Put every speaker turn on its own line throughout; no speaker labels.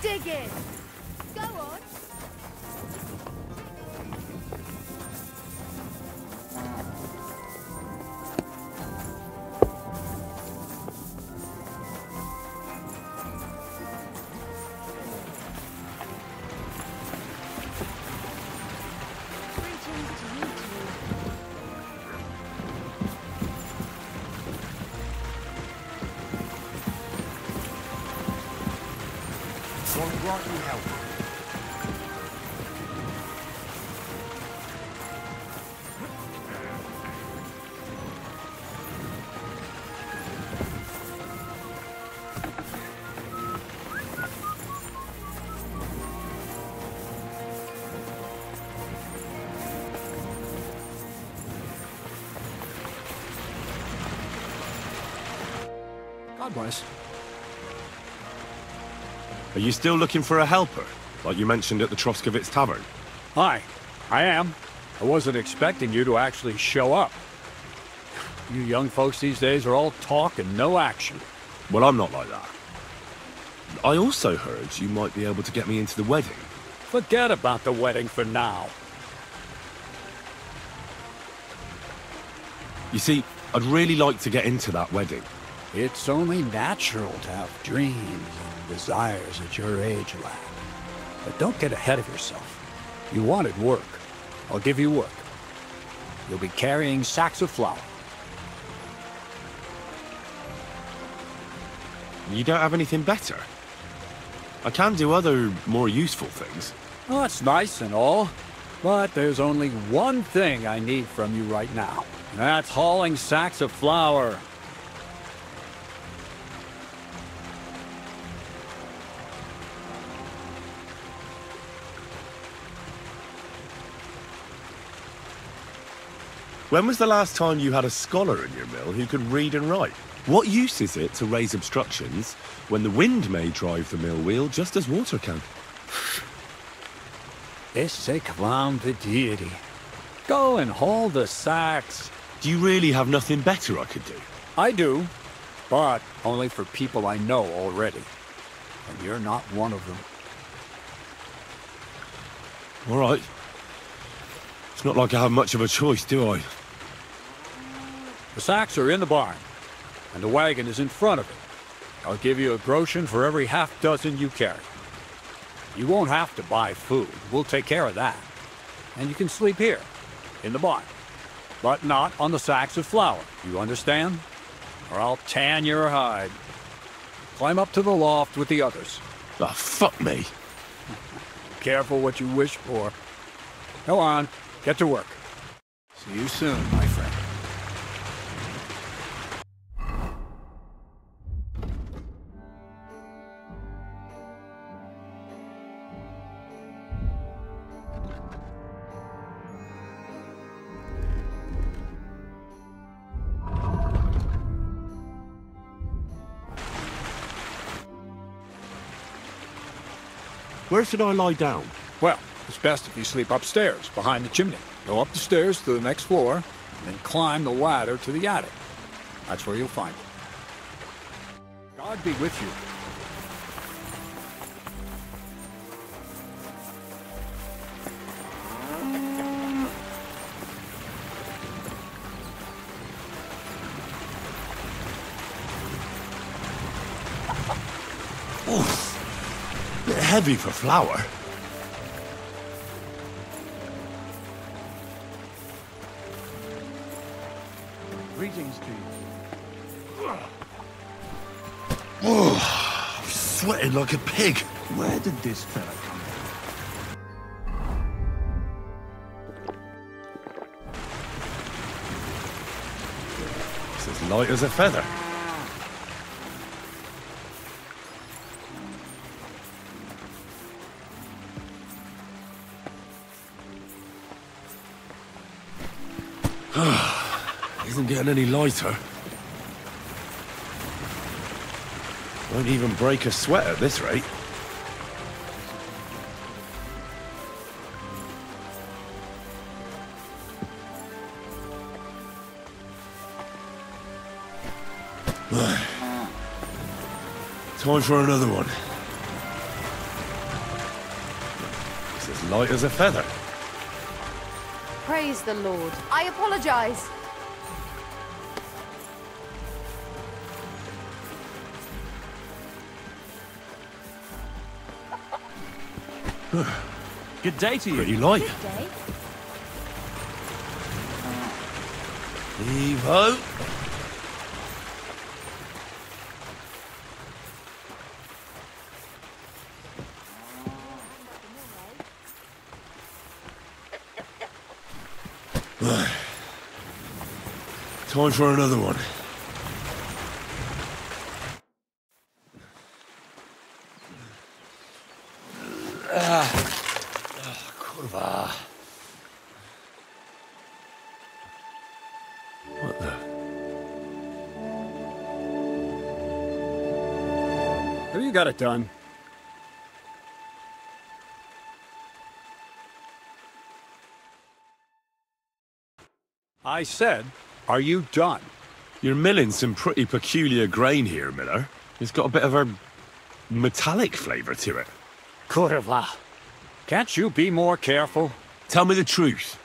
Dig in. Go on.
What brought you help?
God bless.
Are you still looking for a helper, like you mentioned at the Troskovitz Tavern?
Hi, I am. I wasn't expecting you to actually show up. You young folks these days are all talk and no action.
Well, I'm not like that. I also heard you might be able to get me into the wedding.
Forget about the wedding for now.
You see, I'd really like to get into that wedding.
It's only natural to have dreams and desires at your age, lad. But don't get ahead of yourself. You wanted work. I'll give you work. You'll be carrying sacks of flour.
You don't have anything better? I can do other, more useful things.
Oh, that's nice and all, but there's only one thing I need from you right now. And that's hauling sacks of flour.
When was the last time you had a scholar in your mill who could read and write? What use is it to raise obstructions when the wind may drive the mill wheel just as water can?
Esse clam the deity. Go and haul the sacks.
Do you really have nothing better I could do?
I do, but only for people I know already. And you're not one of them.
All right. It's not like I have much of a choice, do I?
The sacks are in the barn, and the wagon is in front of it. I'll give you a groschen for every half-dozen you carry. You won't have to buy food. We'll take care of that. And you can sleep here, in the barn. But not on the sacks of flour, you understand? Or I'll tan your hide. climb up to the loft with the others.
Oh, fuck me.
Careful what you wish for. Go on, get to work. See you soon, my friend.
Where should I lie down?
Well, it's best if you sleep upstairs, behind the chimney. Go up the stairs to the next floor, and then climb the ladder to the attic. That's where you'll find it. God be with you.
Oof. Bit heavy for flour.
Greetings to you.
Oh, I'm sweating like a pig.
Where did this fella come
It's as light as a feather. Isn't getting any lighter. Won't even break a sweat at this rate. Time for another one. It's as light as a feather.
Praise the Lord. I apologize.
Good day to you.
Pretty light.
Good day.
Heave-ho. Time for another one. Kurwa. What the?
Have you got it done? I said, are you done?
You're milling some pretty peculiar grain here, Miller. It's got a bit of a metallic flavour to it.
Kurwa. Can't you be more careful?
Tell me the truth.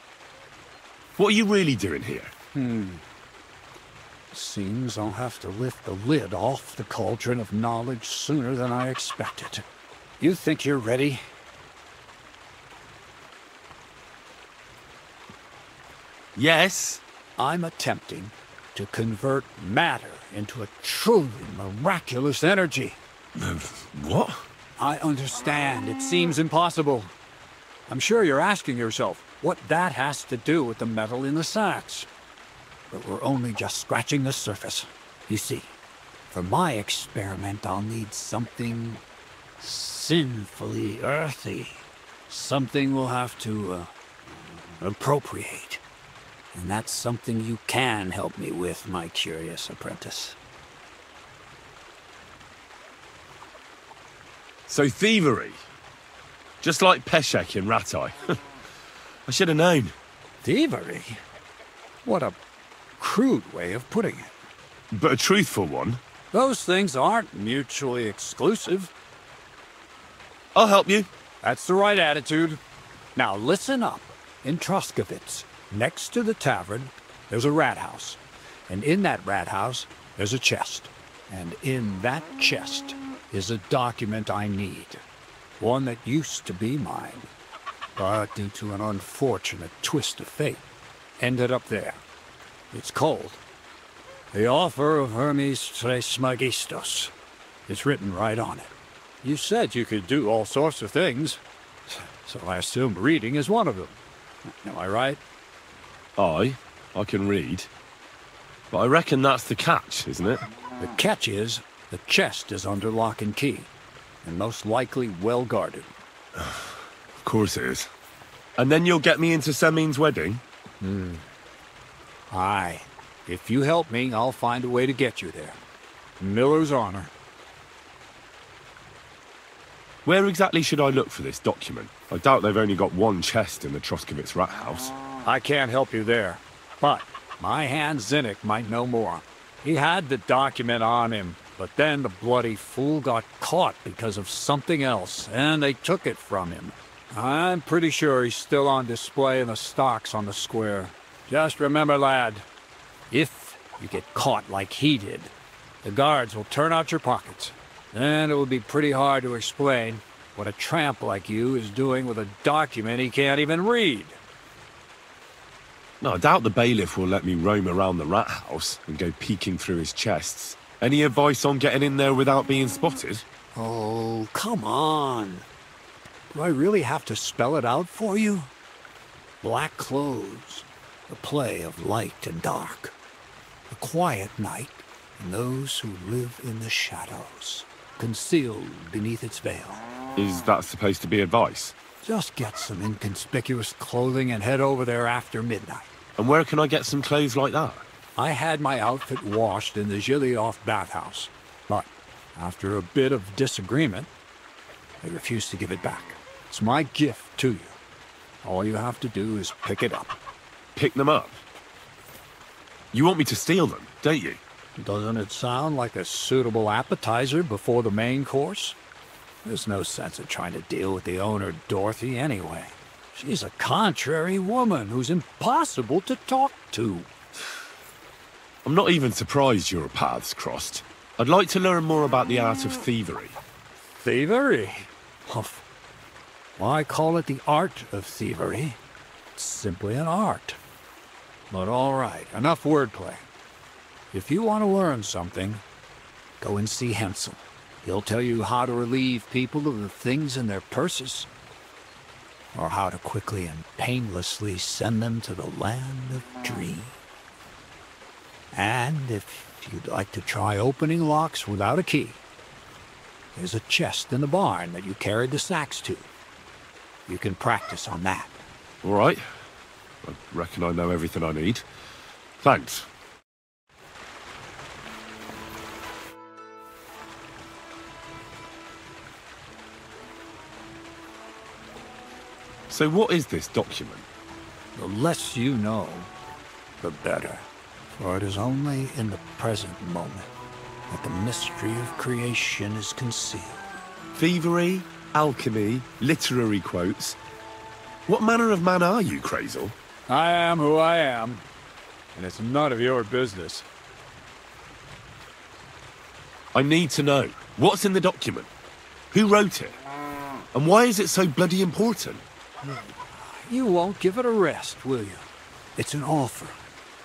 What are you really doing here?
Seems I'll have to lift the lid off the cauldron of knowledge sooner than I expected. You think you're ready?
Yes.
I'm attempting to convert matter into a truly miraculous energy.
What?
I understand. It seems impossible. I'm sure you're asking yourself what that has to do with the metal in the sacks. But we're only just scratching the surface. You see, for my experiment, I'll need something sinfully earthy. Something we'll have to appropriate. And that's something you can help me with, my curious apprentice.
So thievery. Just like Peshek in Ratai. I should have known.
Thievery? What a crude way of putting it.
But a truthful one.
Those things aren't mutually exclusive.
I'll help you.
That's the right attitude. Now listen up. In Troskovitz, next to the tavern, there's a rat house. And in that rat house, there's a chest. And in that chest is a document I need. One that used to be mine. But due to an unfortunate twist of fate, ended up there. It's called The Offer of Hermes Trismegistos. It's written right on it. You said you could do all sorts of things, so I assume reading is one of them. Am I right?
I can read. But I reckon that's the catch, isn't it?
The catch is, the chest is under lock and key, and most likely well guarded.
Of course it is. And then you'll get me into Semin's wedding?
Aye. If you help me, I'll find a way to get you there. Miller's honor.
Where exactly should I look for this document? I doubt they've only got one chest in the Troskovitz rat house.
I can't help you there, but my hand Zinnik might know more. He had the document on him, but then the bloody fool got caught because of something else, and they took it from him. I'm pretty sure he's still on display in the stocks on the square. Just remember, lad, if you get caught like he did, the guards will turn out your pockets. Then it will be pretty hard to explain what a tramp like you is doing with a document he can't even read.
No, I doubt the bailiff will let me roam around the rat house and go peeking through his chests. Any advice on getting in there without being spotted?
Oh, come on. Do I really have to spell it out for you? Black clothes, the play of light and dark. A quiet night, and those who live in the shadows, concealed beneath its veil.
Is that supposed to be advice?
Just get some inconspicuous clothing and head over there after midnight.
And where can I get some clothes like that?
I had my outfit washed in the Gilioff bathhouse, but after a bit of disagreement, I refused to give it back. It's my gift to you. All you have to do is pick it up.
Pick them up? You want me to steal them, don't you?
Doesn't it sound like a suitable appetizer before the main course? There's no sense of trying to deal with the owner, Dorothy, anyway. She's a contrary woman who's impossible to talk to.
I'm not even surprised your paths crossed. I'd like to learn more about the art of thievery.
Thievery? Humph. Why call it the art of thievery? It's simply an art. But all right, enough wordplay. If you want to learn something, go and see Hensel. He'll tell you how to relieve people of the things in their purses, or how to quickly and painlessly send them to the land of dreams. And if you'd like to try opening locks without a key, there's a chest in the barn that you carried the sacks to. You can practice on that.
All right. I reckon I know everything I need. Thanks. So what is this document?
The less you know, the better. For it is only in the present moment that the mystery of creation is concealed.
Thievery, alchemy, literary quotes. What manner of man are you, Crazel?
I am who I am, and it's none of your business.
I need to know. What's in the document? Who wrote it? And why is it so bloody important?
You won't give it a rest, will you? It's an offer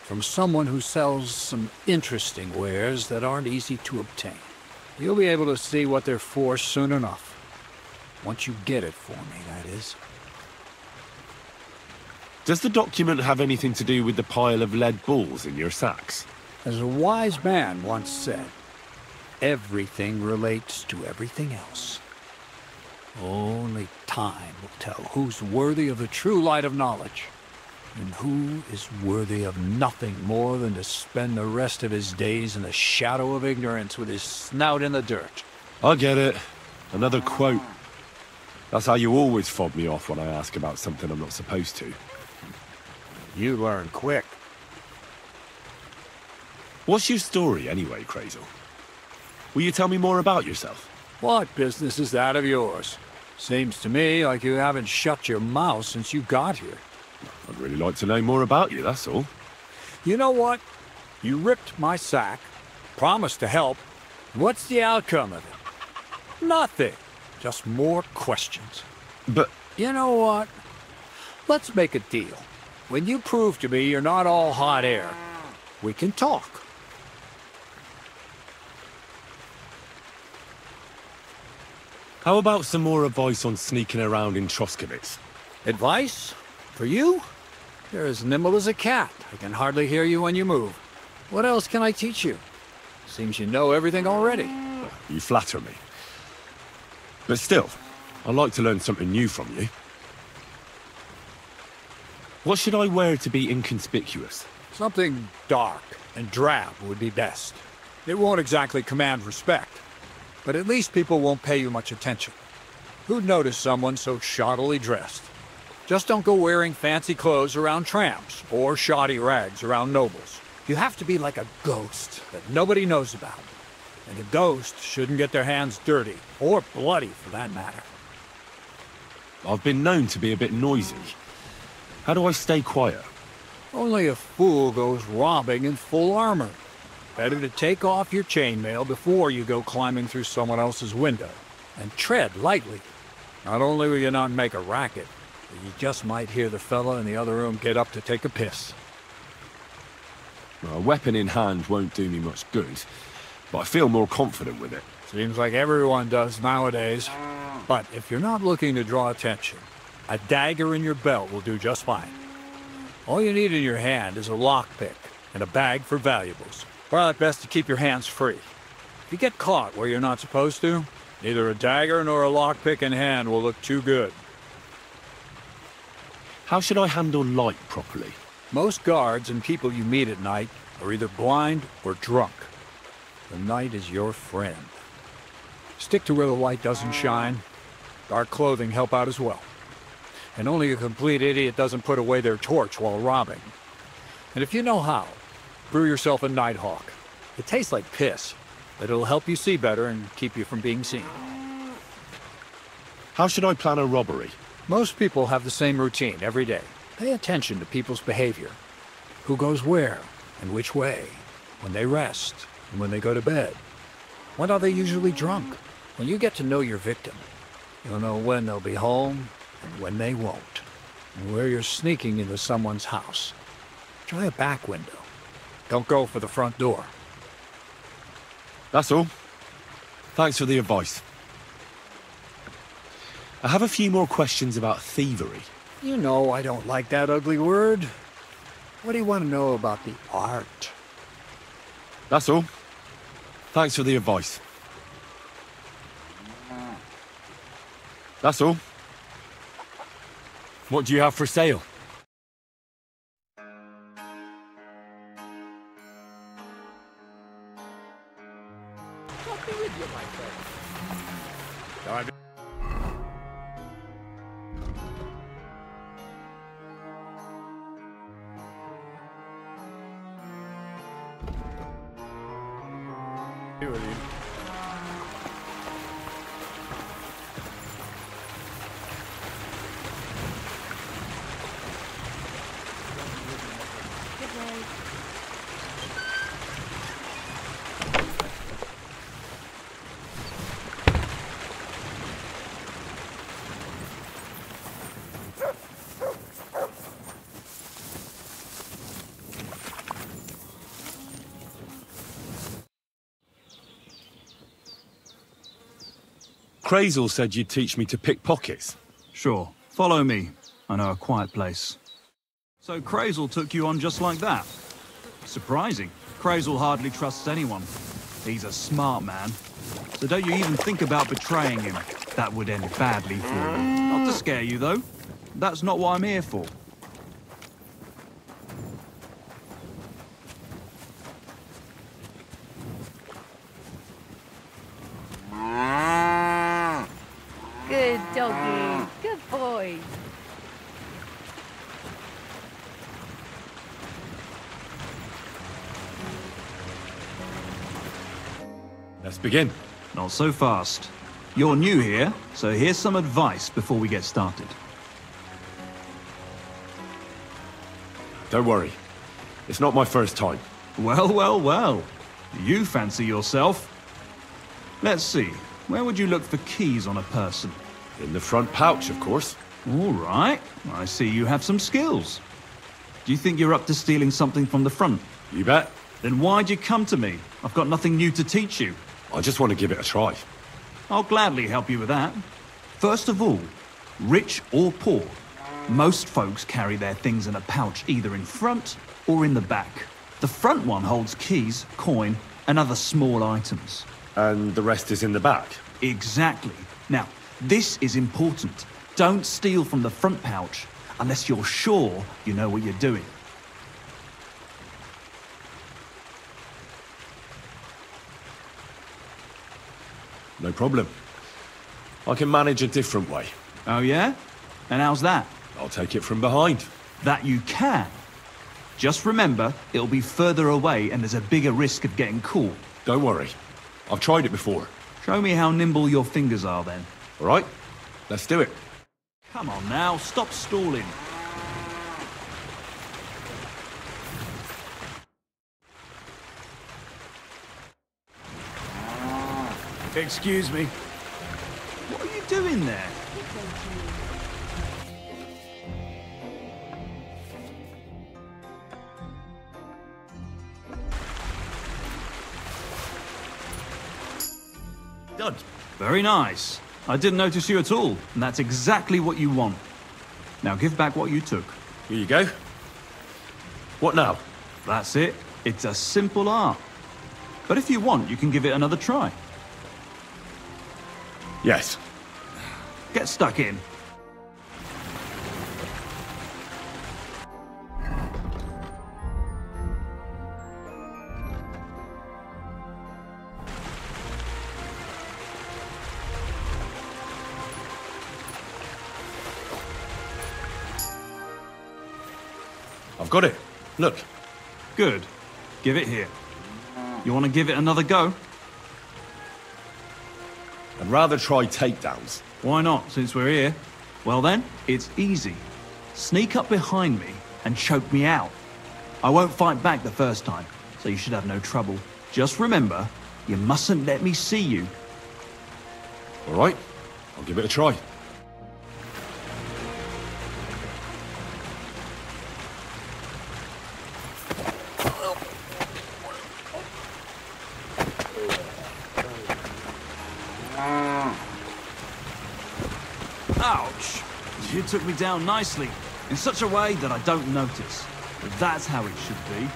from someone who sells some interesting wares that aren't easy to obtain. You'll be able to see what they're for soon enough. Once you get it for me, that is.
Does the document have anything to do with the pile of lead balls in your sacks?
As a wise man once said, everything relates to everything else. Only time will tell who's worthy of the true light of knowledge, and who is worthy of nothing more than to spend the rest of his days in the shadow of ignorance with his snout in the dirt.
I get it. Another quote. That's how you always fob me off when I ask about something I'm not supposed to.
You learn quick.
What's your story anyway, Crazel? Will you tell me more about yourself?
What business is that of yours? Seems to me like you haven't shut your mouth since you got here.
I'd really like to know more about you, that's all.
You know what? You ripped my sack, promised to help. What's the outcome of it? Nothing. Just more questions.
But...
You know what? Let's make a deal. When you prove to me you're not all hot air, we can talk.
How about some more advice on sneaking around in Troskowitz?
Advice? For you? You're as nimble as a cat. I can hardly hear you when you move. What else can I teach you? Seems you know everything already.
You flatter me. But still, I'd like to learn something new from you. What should I wear to be inconspicuous?
Something dark and drab would be best. It won't exactly command respect, but at least people won't pay you much attention. Who'd notice someone so shoddily dressed? Just don't go wearing fancy clothes around tramps or shoddy rags around nobles. You have to be like a ghost that nobody knows about. And a ghost shouldn't get their hands dirty, or bloody for that matter.
I've been known to be a bit noisy. How do I stay quiet?
Only a fool goes robbing in full armor. Better to take off your chainmail before you go climbing through someone else's window. And tread lightly. Not only will you not make a racket, but you just might hear the fella in the other room get up to take a piss.
Well, a weapon in hand won't do me much good, but I feel more confident with it.
Seems like everyone does nowadays. But if you're not looking to draw attention, a dagger in your belt will do just fine. All you need in your hand is a lockpick and a bag for valuables. Well, it's best to keep your hands free. If you get caught where you're not supposed to, neither a dagger nor a lockpick in hand will look too good.
How should I handle light properly?
Most guards and people you meet at night are either blind or drunk. The night is your friend. Stick to where the light doesn't shine. Dark clothing help out as well. And only a complete idiot doesn't put away their torch while robbing. And if you know how, brew yourself a Nighthawk. It tastes like piss, but it'll help you see better and keep you from being seen.
How should I plan a robbery?
Most people have the same routine every day. Pay attention to people's behavior. Who goes where and which way, when they rest and when they go to bed. When are they usually drunk? When you get to know your victim, you'll know when they'll be home and when they won't, and where you're sneaking into someone's house. Try a back window. Don't go for the front door.
That's all. Thanks for the advice. I have a few more questions about thievery.
You know I don't like that ugly word. What do you want to know about the art?
That's all. Thanks for the advice. That's all. What do you have for sale? Crazel said you'd teach me to pick pockets.
Sure. Follow me. I know a quiet place. So Crazel took you on just like that? Surprising. Crazel hardly trusts anyone. He's a smart man. So don't you even think about betraying him. That would end badly for you. Not to scare you, though. That's not what I'm here for.
Good doggy. Good boy.
Let's begin.
Not so fast. You're new here, so here's some advice before we get started.
Don't worry. It's not my first time.
Well, well, well. You fancy yourself. Let's see. Where would you look for keys on a person?
In the front pouch, of course.
All right. I see you have some skills. Do you think you're up to stealing something from the front?
You bet.
Then why'd you come to me? I've got nothing new to teach you.
I just want to give it a try.
I'll gladly help you with that. First of all, rich or poor, most folks carry their things in a pouch either in front or in the back. The front one holds keys, coin, and other small items.
And the rest is in the back?
Exactly. Now, this is important. Don't steal from the front pouch unless you're sure you know what you're doing.
No problem. I can manage a different way.
Oh yeah? And how's that?
I'll take it from behind.
That you can. Just remember, it'll be further away and there's a bigger risk of getting caught.
Don't worry. I've tried it before.
Show me how nimble your fingers are then.
All right? Let's do it.
Come on now, stop stalling. Excuse me. What are you doing there?
Done.
Very nice. I didn't notice you at all, and that's exactly what you want. Now give back what you took.
Here you go. What now?
That's it. It's a simple art. But if you want, you can give it another try.
Yes.
Get stuck in.
I've got it. Look.
Good. Give it here. You want to give it another go?
I'd rather try takedowns.
Why not, since we're here? Well then, it's easy. Sneak up behind me and choke me out. I won't fight back the first time, so you should have no trouble. Just remember, you mustn't let me see you.
All right. I'll give it a try.
Ouch! You took me down nicely, in such a way that I don't notice. But that's how it should be.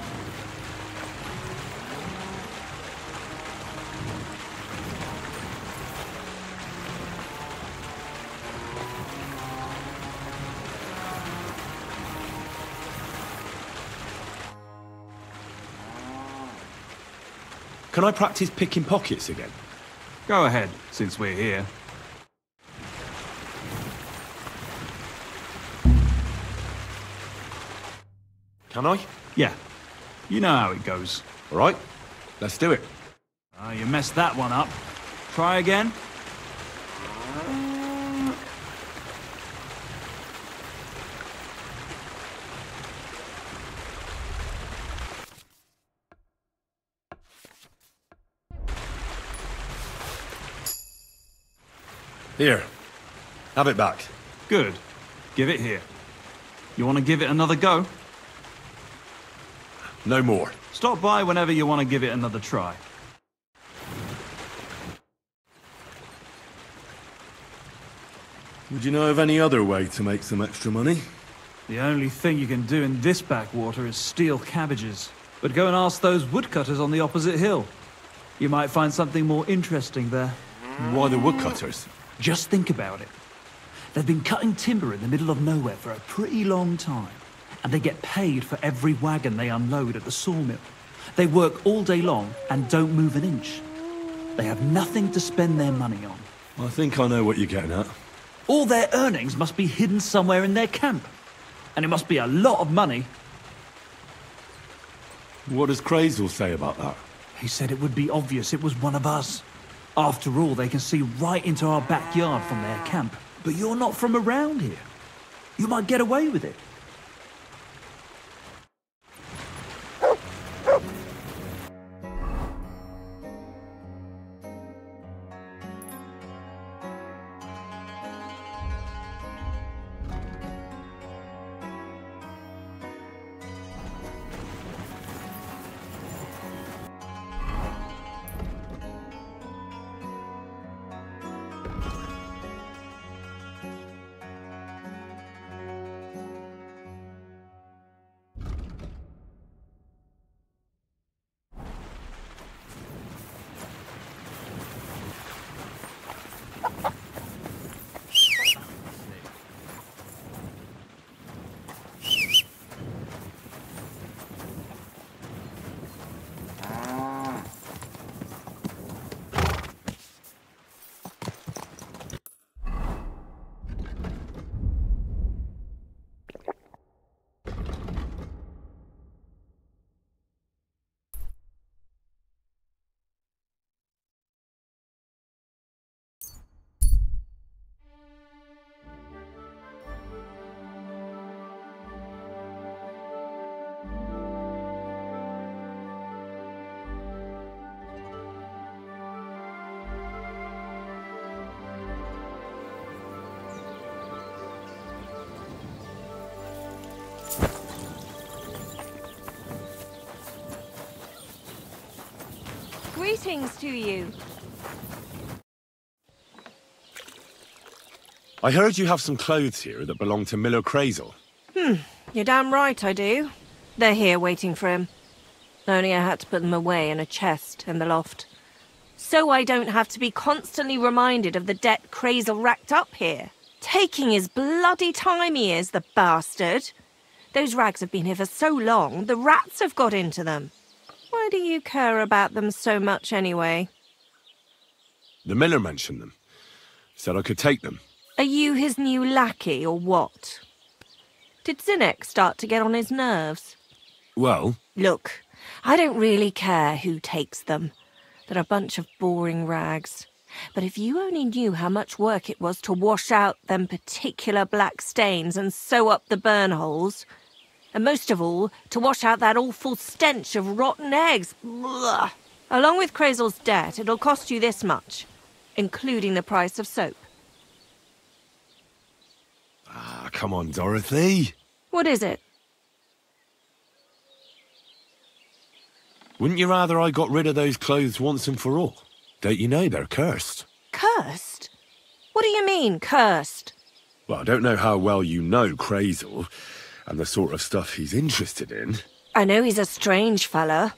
Can I practice picking pockets again?
Go ahead, since we're here.
Can I?
Yeah, you know how it goes.
All right. Let's do it.
Oh, you messed that one up. Try again.
Here. Have it back.
Good. Give it here. You want to give it another go?
No more.
Stop by whenever you want to give it another try.
Would you know of any other way to make some extra money?
The only thing you can do in this backwater is steal cabbages. But go and ask those woodcutters on the opposite hill. You might find something more interesting there.
Why the woodcutters?
Just think about it. They've been cutting timber in the middle of nowhere for a pretty long time. And they get paid for every wagon they unload at the sawmill. They work all day long and don't move an inch. They have nothing to spend their money on.
I think I know what you're getting at.
All their earnings must be hidden somewhere in their camp. And it must be a lot of money.
What does Crazel say about that?
He said it would be obvious it was one of us. After all, they can see right into our backyard from their camp. But you're not from around here. You might get away with it.
Greetings to you.
I heard you have some clothes here that belong to Miller Crazel.
You're damn right I do. They're here waiting for him. Only I had to put them away in a chest in the loft. So I don't have to be constantly reminded of the debt Crazel racked up here. Taking his bloody time he is, the bastard. Those rags have been here for so long, the rats have got into them. Why do you care about them so much anyway?
The miller mentioned them. Said I could take them.
Are you his new lackey or what? Did Zinnek start to get on his nerves?
Well,
Look, I don't really care who takes them. They're a bunch of boring rags. But if you only knew how much work it was to wash out them particular black stains and sew up the burn holes, and most of all, to wash out that awful stench of rotten eggs, blah. Along with Crazel's debt, it'll cost you this much, including the price of soap.
come on, Dorothy.
What is it?
Wouldn't you rather I got rid of those clothes once and for all? Don't you know they're cursed?
Cursed? What do you mean, cursed?
Well, I don't know how well you know Crazel and the sort of stuff he's interested in.
I know he's a strange fella.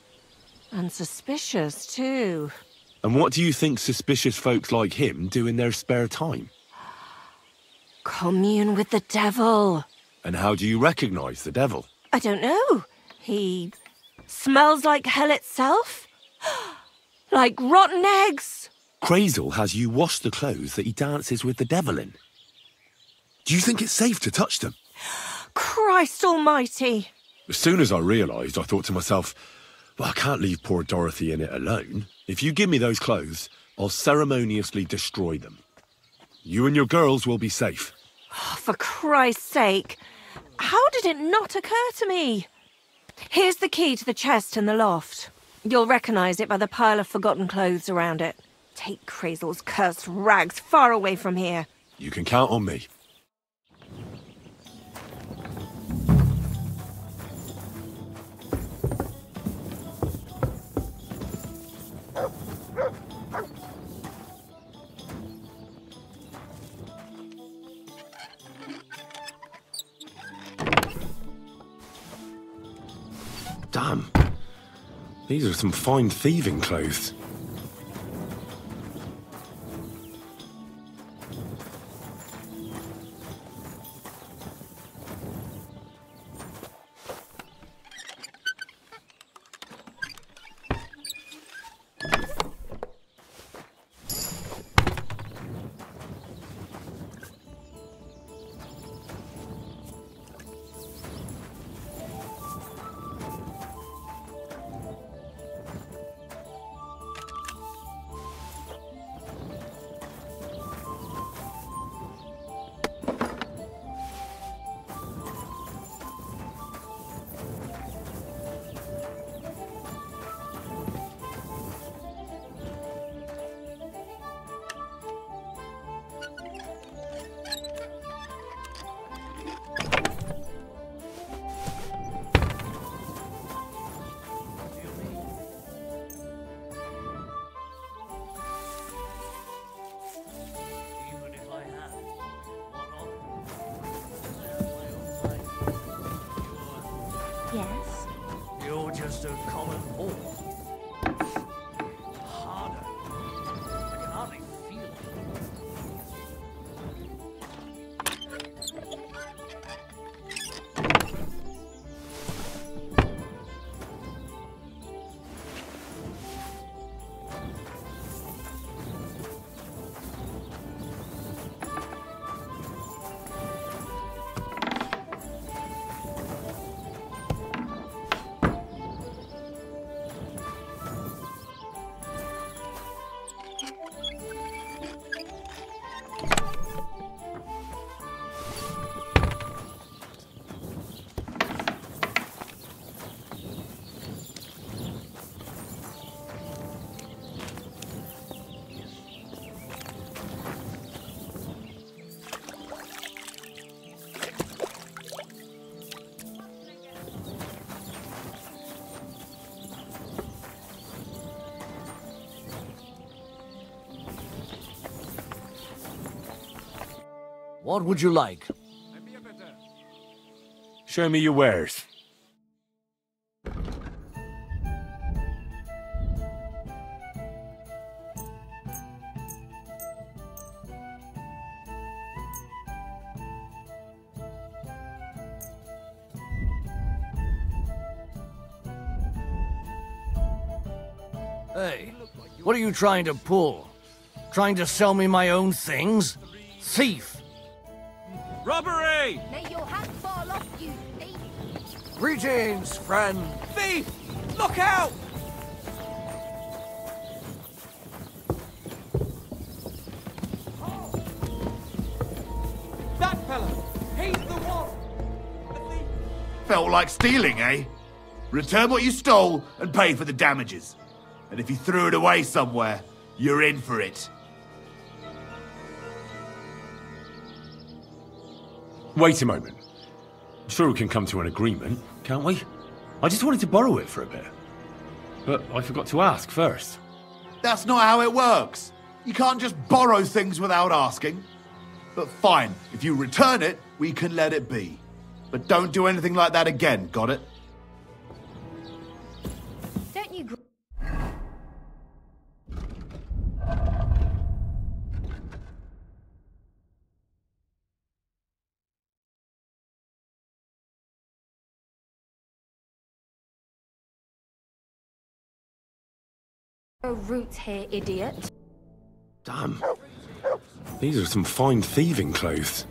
And suspicious, too.
And what do you think suspicious folks like him do in their spare time?
Commune with the devil.
And how do you recognise the devil?
I don't know. He smells like hell itself? Like rotten eggs?
Crazel has you wash the clothes that he dances with the devil in. Do you think it's safe to touch them?
Christ almighty.
As soon as I realised, I thought to myself, well, I can't leave poor Dorothy in it alone. If you give me those clothes, I'll ceremoniously destroy them. You and your girls will be safe.
Oh, for Christ's sake. How did it not occur to me? Here's the key to the chest in the loft. You'll recognise it by the pile of forgotten clothes around it. Take Crazel's cursed rags far away from here.
You can count on me. Damn. These are some fine thieving clothes.
What would you like?
Show me your wares.
Hey, what are you trying to pull? Trying to sell me my own things? Thief!
Robbery!
May your hat fall off you, thief!
Greetings, friend!
Thief! Look out! That fella! He's the one! The thief!
Felt like stealing, eh? Return what you stole and pay for the damages. And if you threw it away somewhere, you're in for it.
Wait a moment. I'm sure we can come to an agreement, can't we? I just wanted to borrow it for a bit. But I forgot to ask first.
That's not how it works. You can't just borrow things without asking. But fine, if you return it, we can let it be. But don't do anything like that again, got it?
Don't you roots here, idiot.
Damn. These are some fine thieving clothes.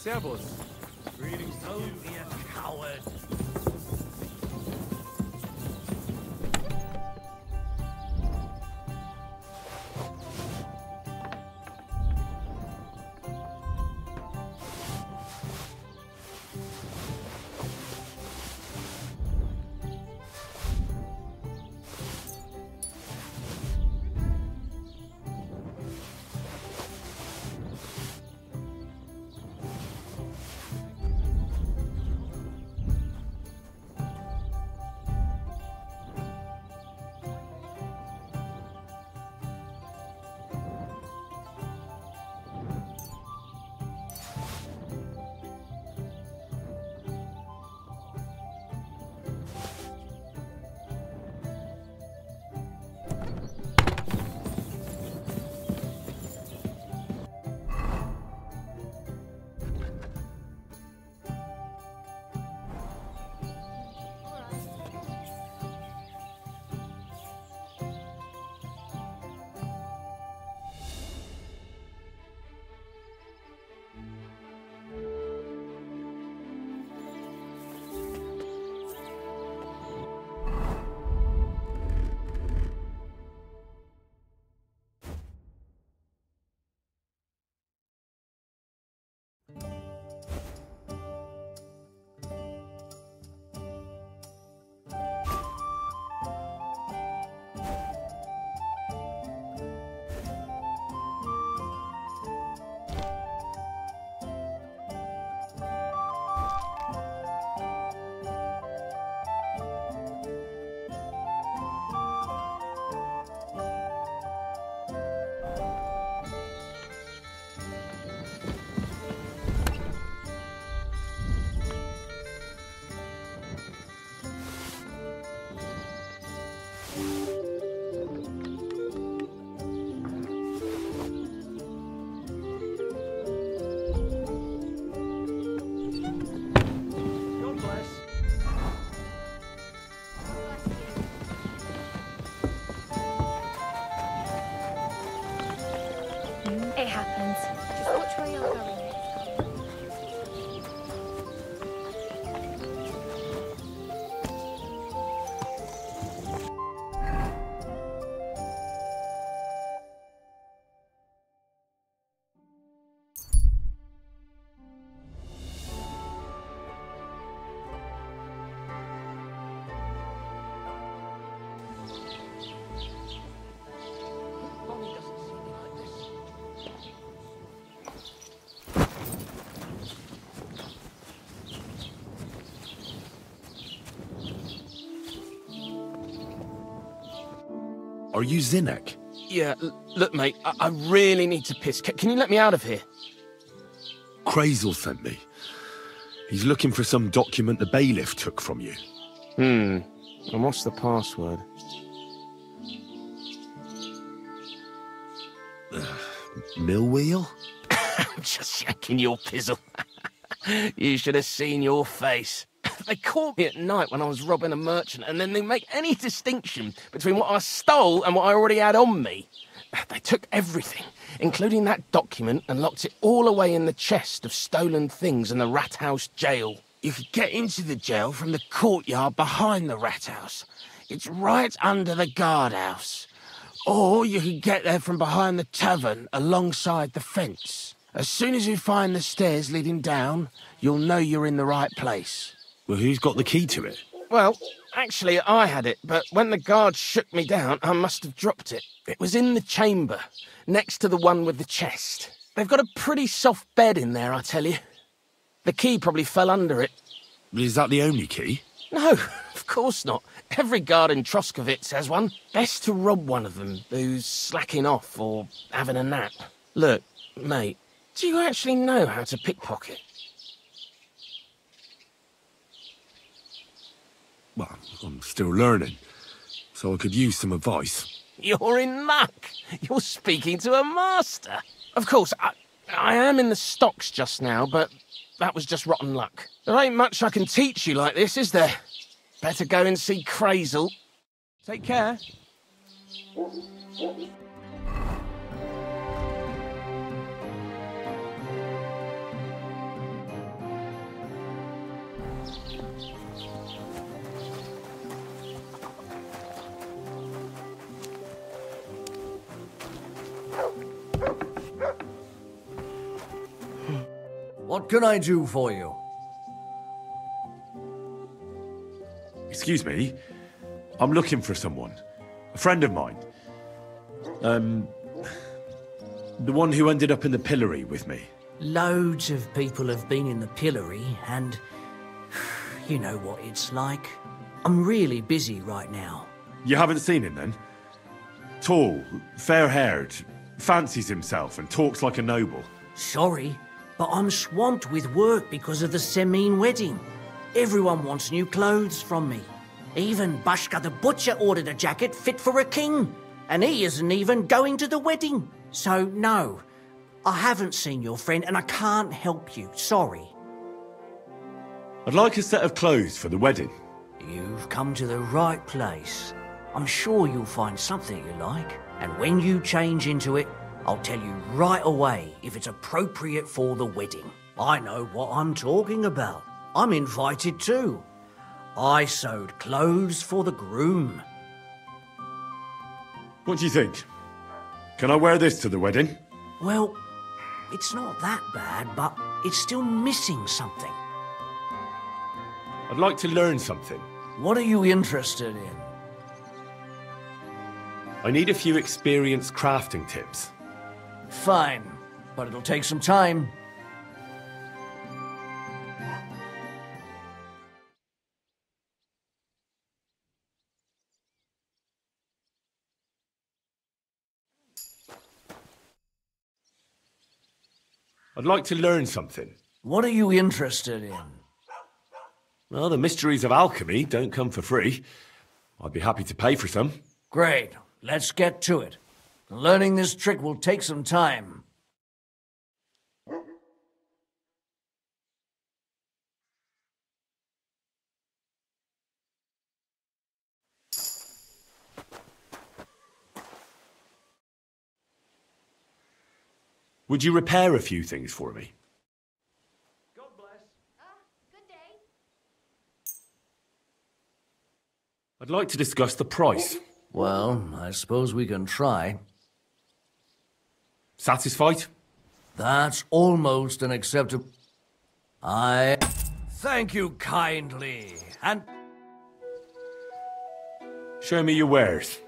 Servus. Greetings to you.
You coward!
Are you Zinnek?
Yeah, look, mate, I really need to piss. Can you let me out of here?
Crazel sent me. He's looking for some document the bailiff took from you.
And what's the password?
Millwheel?
Just shaking your pizzle. You should have seen your face. They caught me at night when I was robbing a merchant, and then they make any distinction between what I stole and what I already had on me. They took everything, including that document, and locked it all away in the chest of stolen things in the rat house jail. You could get into the jail from the courtyard behind the rat house. It's right under the guardhouse. Or you could get there from behind the tavern alongside the fence. As soon as you find the stairs leading down, you'll know you're in the right place.
Well, who's got the key to it?
Well, actually, I had it, but when the guard shook me down, I must have dropped it. It was in the chamber, next to the one with the chest. They've got a pretty soft bed in there, I tell you. The key probably fell under it.
Is that the only key?
No, of course not. Every guard in Troskovitz has one. Best to rob one of them who's slacking off or having a nap. Look, mate, do you actually know how to pickpocket?
Well, I'm still learning, so I could use some advice.
You're in luck. You're speaking to a master. Of course, I am in the stocks just now, but that was just rotten luck. There ain't much I can teach you like this, is there? Better go and see Crazel. Take care.
What can I do for you?
Excuse me. I'm looking for someone. A friend of mine. The one who ended up in the pillory with me.
Loads of people have been in the pillory, and you know what it's like. I'm really busy right now.
You haven't seen him then? Tall, fair-haired, fancies himself and talks like a noble.
Sorry, but I'm swamped with work because of the Semine wedding. Everyone wants new clothes from me. Even Bashka the butcher ordered a jacket fit for a king, and he isn't even going to the wedding. So no, I haven't seen your friend and I can't help you, sorry.
I'd like a set of clothes for the wedding.
You've come to the right place. I'm sure you'll find something you like, and when you change into it, I'll tell you right away if it's appropriate for the wedding. I know what I'm talking about. I'm invited too. I sewed clothes for the groom.
What do you think? Can I wear this to the wedding?
Well, it's not that bad, but it's still missing something.
I'd like to learn something.
What are you interested in?
I need a few experienced crafting tips.
Fine, but it'll take some time.
I'd like to learn something.
What are you interested in?
Well, the mysteries of alchemy don't come for free. I'd be happy to pay for some.
Great, let's get to it. Learning this trick will take some time.
Would you repair a few things for me?
God bless. Good day.
I'd like to discuss the price.
Well, I suppose we can try.
Satisfied?
That's almost an acceptable... Thank you kindly, and...
Show me your wares.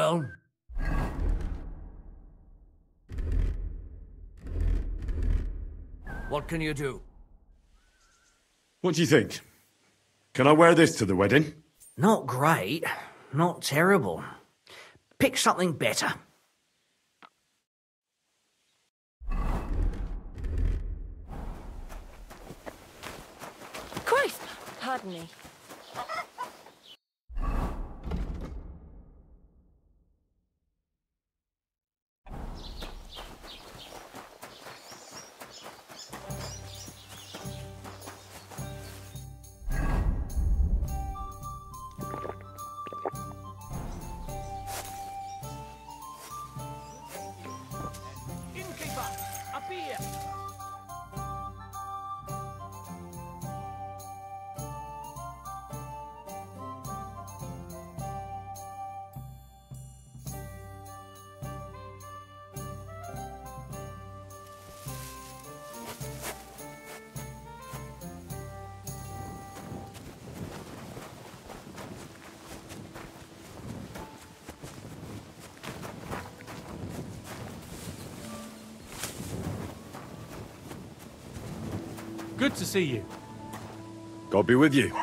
Well? What can you do?
What do you think? Can I wear this to the wedding?
Not great. Not terrible. Pick something better.
Christ! Pardon me.
Good to see you.
God be with you.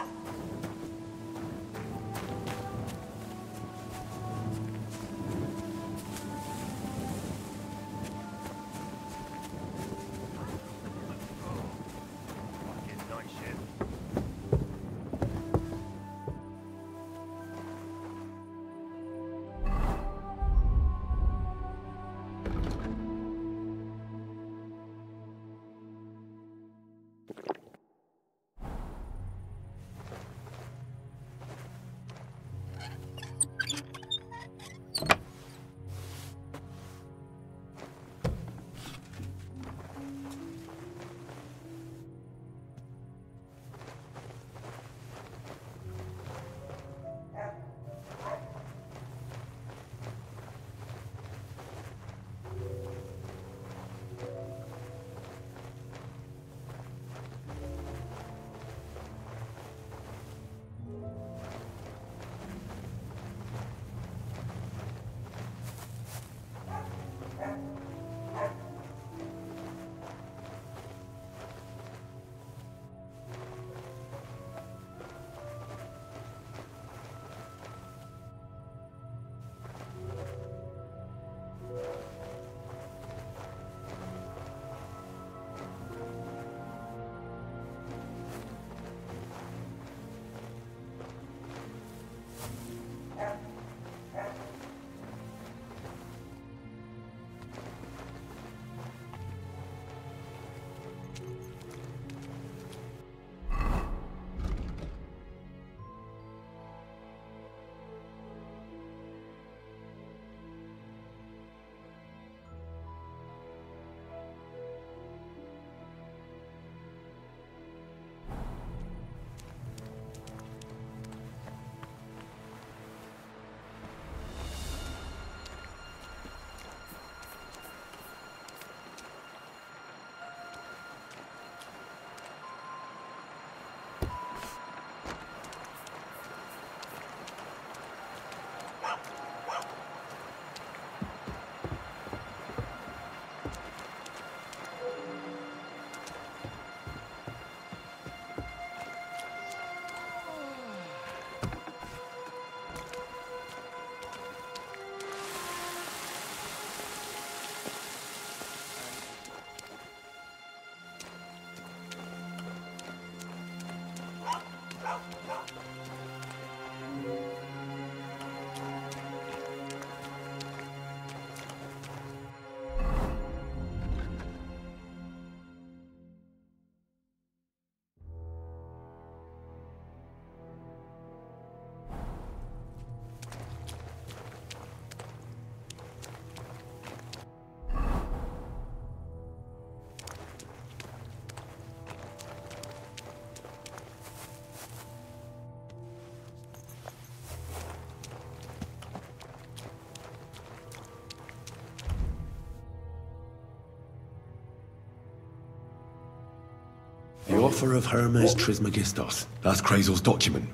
The offer of Hermes Trismegistos. That's Krazel's document.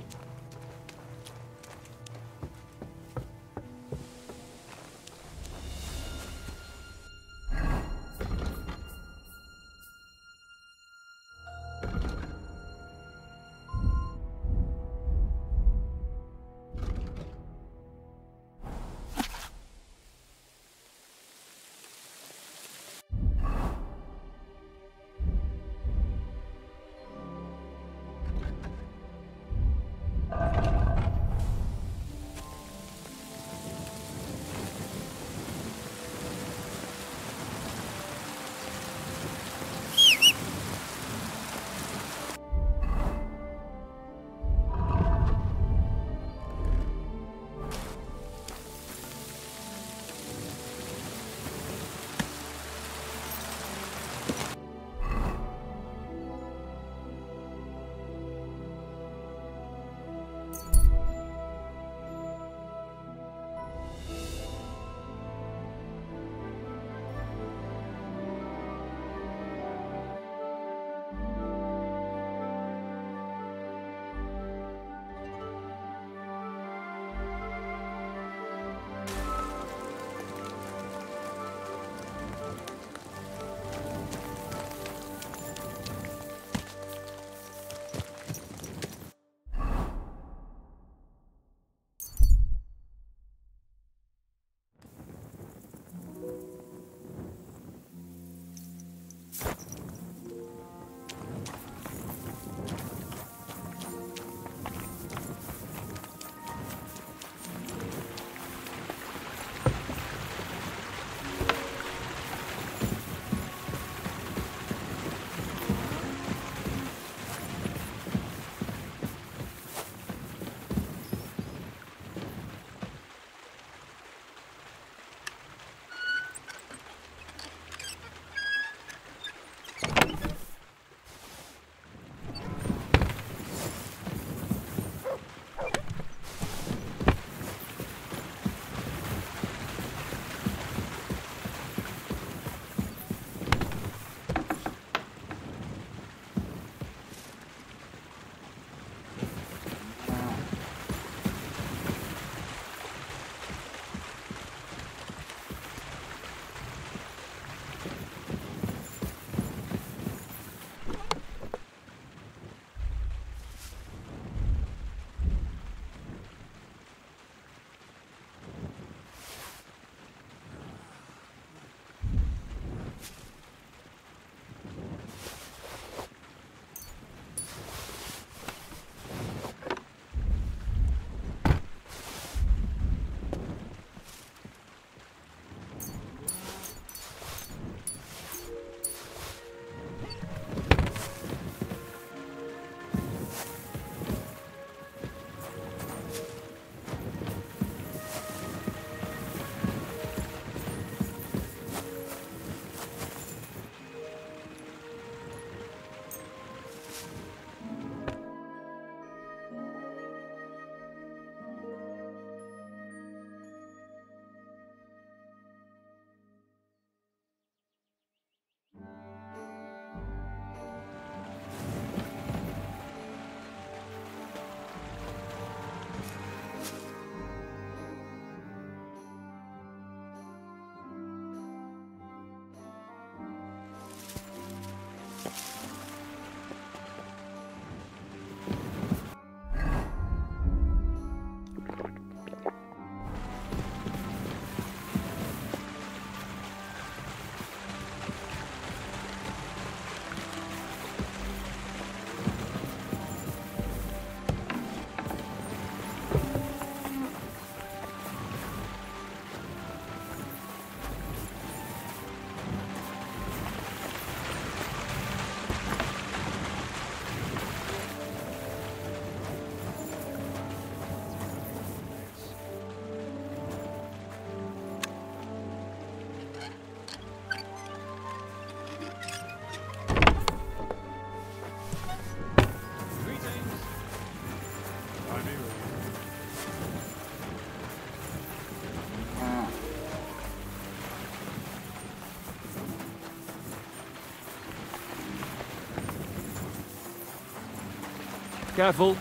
Careful.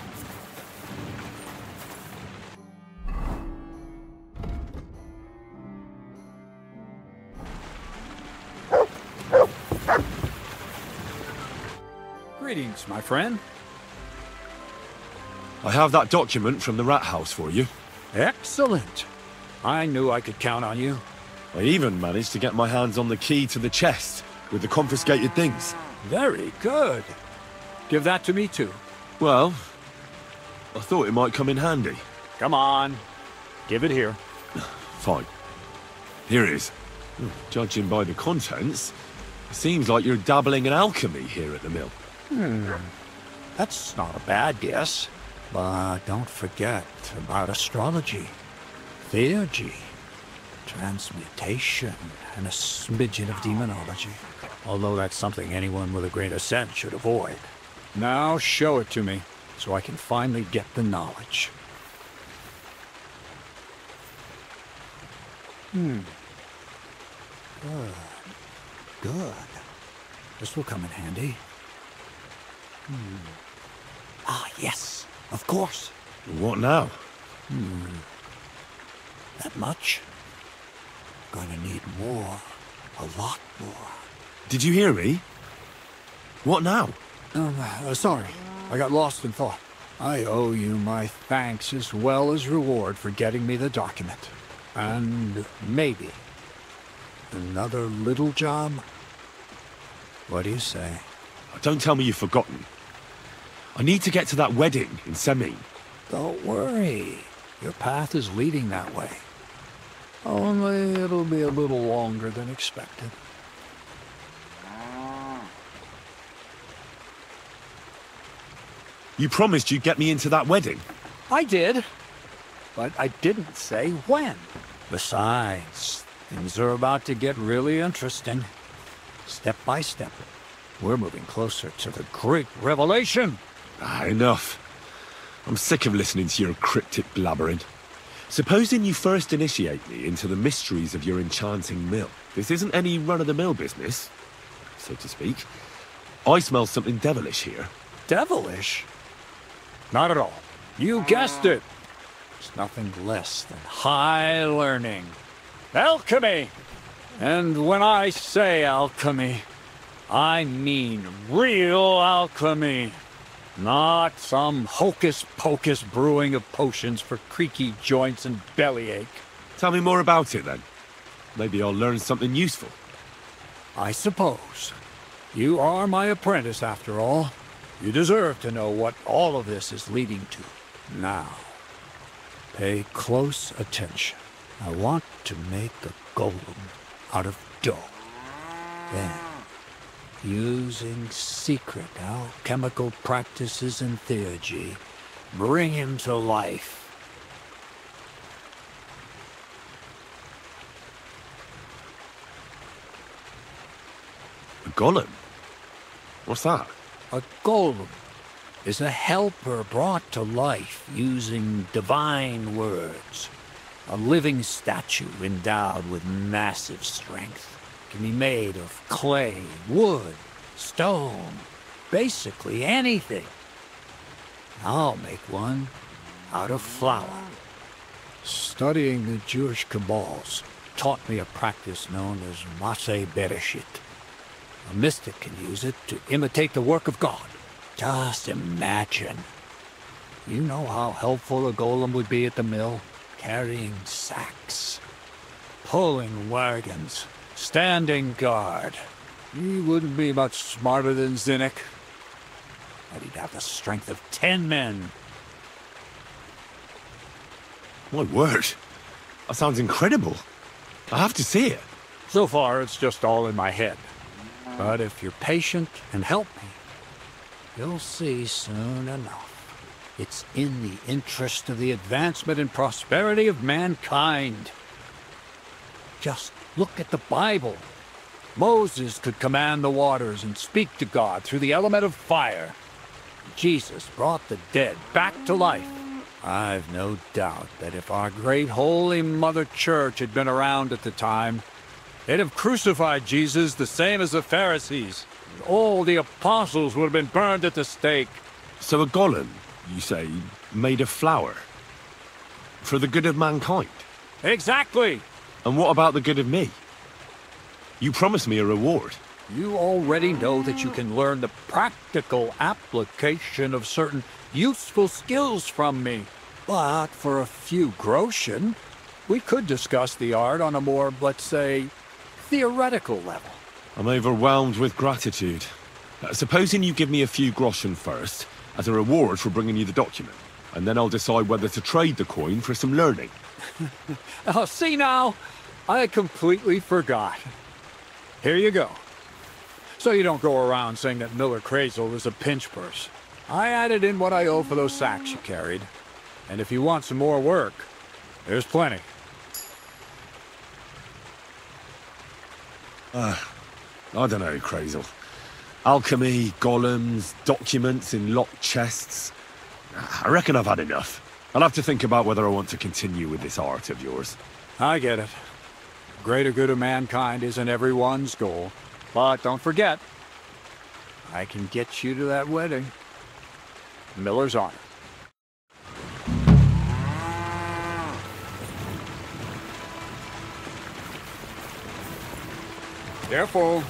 Greetings, my friend.
I have that document from the rat house for you.
Excellent. I knew I could count on you.
I even managed to get my hands on the key to the chest with the confiscated things.
Very good. Give that to me, too.
Well, I thought it might come in handy.
Come on. Give it here.
Fine. Here it is. Judging by the contents, it seems like you're dabbling in alchemy here at the mill.
That's not a bad guess. But don't forget about astrology, theurgy, transmutation, and a smidgen of demonology. Although that's something anyone with a grain of sense should avoid. Now show it to me, so I can finally get the knowledge. Good. Good. This will come in handy. Ah, yes. Of course.
What now?
That much? Gonna need more. A lot more.
Did you hear me? What now?
Sorry. I got lost in thought. I owe you my thanks as well as reward for getting me the document. And maybe another little job? What do you say?
Don't tell me you've forgotten. I need to get to that wedding in Semin.
Don't worry. Your path is leading that way. Only it'll be a little longer than expected.
You promised you'd get me into that wedding.
I did, but I didn't say when. Besides, things are about to get really interesting. Step by step, we're moving closer to the great revelation.
Enough. I'm sick of listening to your cryptic blabbering. Supposing you first initiate me into the mysteries of your enchanting mill. This isn't any run-of-the-mill business, so to speak. I smell something devilish here.
Devilish? Not at all. You guessed it. It's nothing less than high learning. Alchemy! And when I say alchemy, I mean real alchemy. Not some hocus-pocus brewing of potions for creaky joints and bellyache.
Tell me more about it, then. Maybe I'll learn something useful.
I suppose. You are my apprentice, after all. You deserve to know what all of this is leading to. Now, pay close attention. I want to make a golem out of dough. Then, using secret alchemical practices and theurgy, bring him to life.
A golem? What's that?
A golem is a helper brought to life using divine words. A living statue endowed with massive strength. Can be made of clay, wood, stone, basically anything. I'll make one out of flour. Studying the Jewish Kabbals taught me a practice known as Maseh Bereshit. A mystic can use it to imitate the work of God. Just imagine. You know how helpful a golem would be at the mill? Carrying sacks, pulling wagons, standing guard. He wouldn't be much smarter than Zinnik, but he'd have the strength of 10 men.
My word. That sounds incredible. I have to see it.
So far, it's just all in my head. But if you're patient and help me, you'll see soon enough. It's in the interest of the advancement and prosperity of mankind. Just look at the Bible. Moses could command the waters and speak to God through the element of fire. Jesus brought the dead back to life. I've no doubt that if our great Holy Mother Church had been around at the time, they'd have crucified Jesus the same as the Pharisees. All the apostles would have been burned at the stake.
So a golem, you say, made of flour? For the good of mankind?
Exactly!
And what about the good of me? You promised me a reward.
You already know that you can learn the practical application of certain useful skills from me. But for a few groschen, we could discuss the art on a more, let's say, theoretical level.
I'm overwhelmed with gratitude. Supposing you give me a few groschen first, as a reward for bringing you the document, and then I'll decide whether to trade the coin for some learning.
Oh, see now? I completely forgot. Here you go. So you don't go around saying that Miller Crazel is a pinch purse. I added in what I owe for those sacks you carried. And if you want some more work, there's plenty.
I don't know, Crazel. Alchemy, golems, documents in locked chests. I reckon I've had enough. I'll have to think about whether I want to continue with this art of yours.
I get it. The greater good of mankind isn't everyone's goal. But don't forget, I can get you to that wedding. Miller's honor. Careful.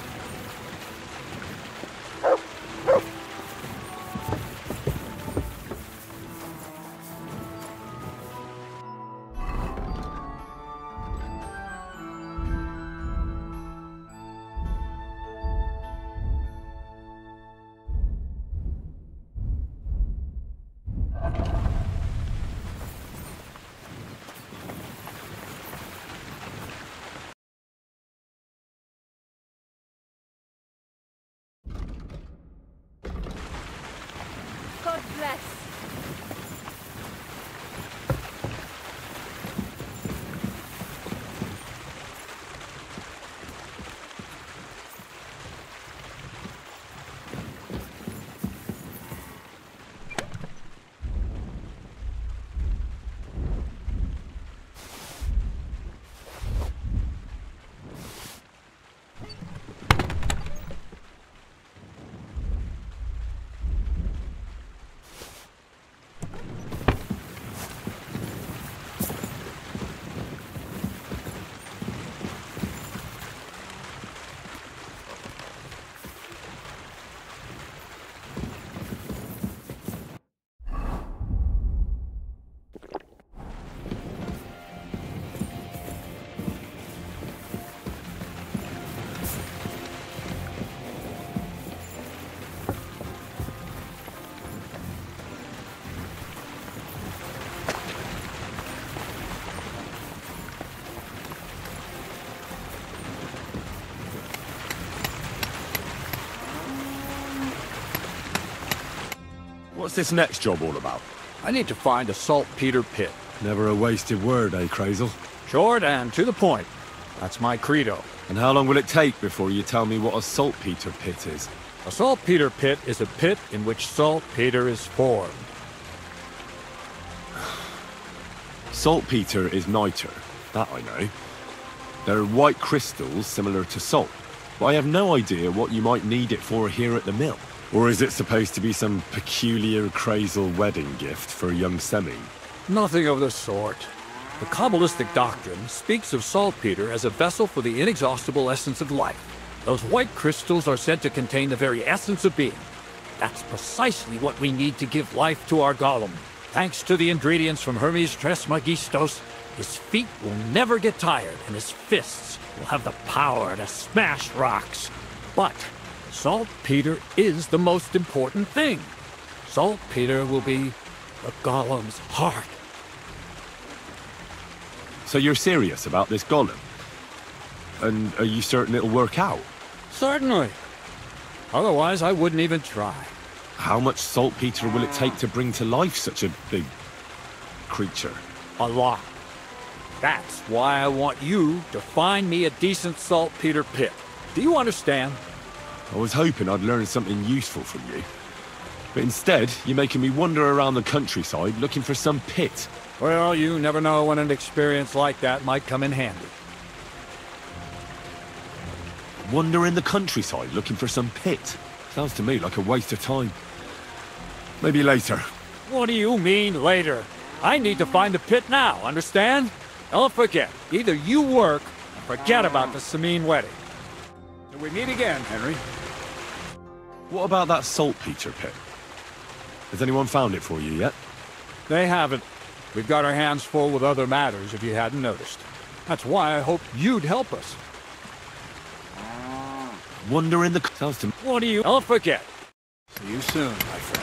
What's this next job all about?
I need to find a saltpeter pit.
Never a wasted word, eh, Crazel?
Short and to the point. That's my credo.
And how long will it take before you tell me what a saltpeter pit is?
A saltpeter pit is a pit in which saltpeter is formed.
Saltpeter is niter. That I know. They're white crystals similar to salt. But I have no idea what you might need it for here at the mill. Or is it supposed to be some peculiar Crazel wedding gift for a young Semine?
Nothing of the sort. The Kabbalistic doctrine speaks of saltpeter as a vessel for the inexhaustible essence of life. Those white crystals are said to contain the very essence of being. That's precisely what we need to give life to our golem. Thanks to the ingredients from Hermes Trismegistos, his feet will never get tired and his fists will have the power to smash rocks. But saltpeter is the most important thing. Saltpeter will be the golem's heart.
So you're serious about this golem? And are you certain it'll work out?
Certainly. Otherwise, I wouldn't even try.
How much saltpeter will it take to bring to life such a big creature?
A lot. That's why I want you to find me a decent saltpeter pit. Do you understand?
I was hoping I'd learn something useful from you. But instead, you're making me wander around the countryside looking for some pit.
Well, you never know when an experience like that might come in handy.
Wander in the countryside looking for some pit? Sounds to me like a waste of time. Maybe later.
What do you mean, later? I need to find the pit now, understand? Don't forget, either you work or forget about the Semine wedding. Till we meet again, Henry.
What about that saltpeter pit? Has anyone found it for you yet?
They haven't. We've got our hands full with other matters, if you hadn't noticed. That's why I hoped you'd help us.
Wander in the... Sounds to...
What do you... Don't forget. See you soon, my friend.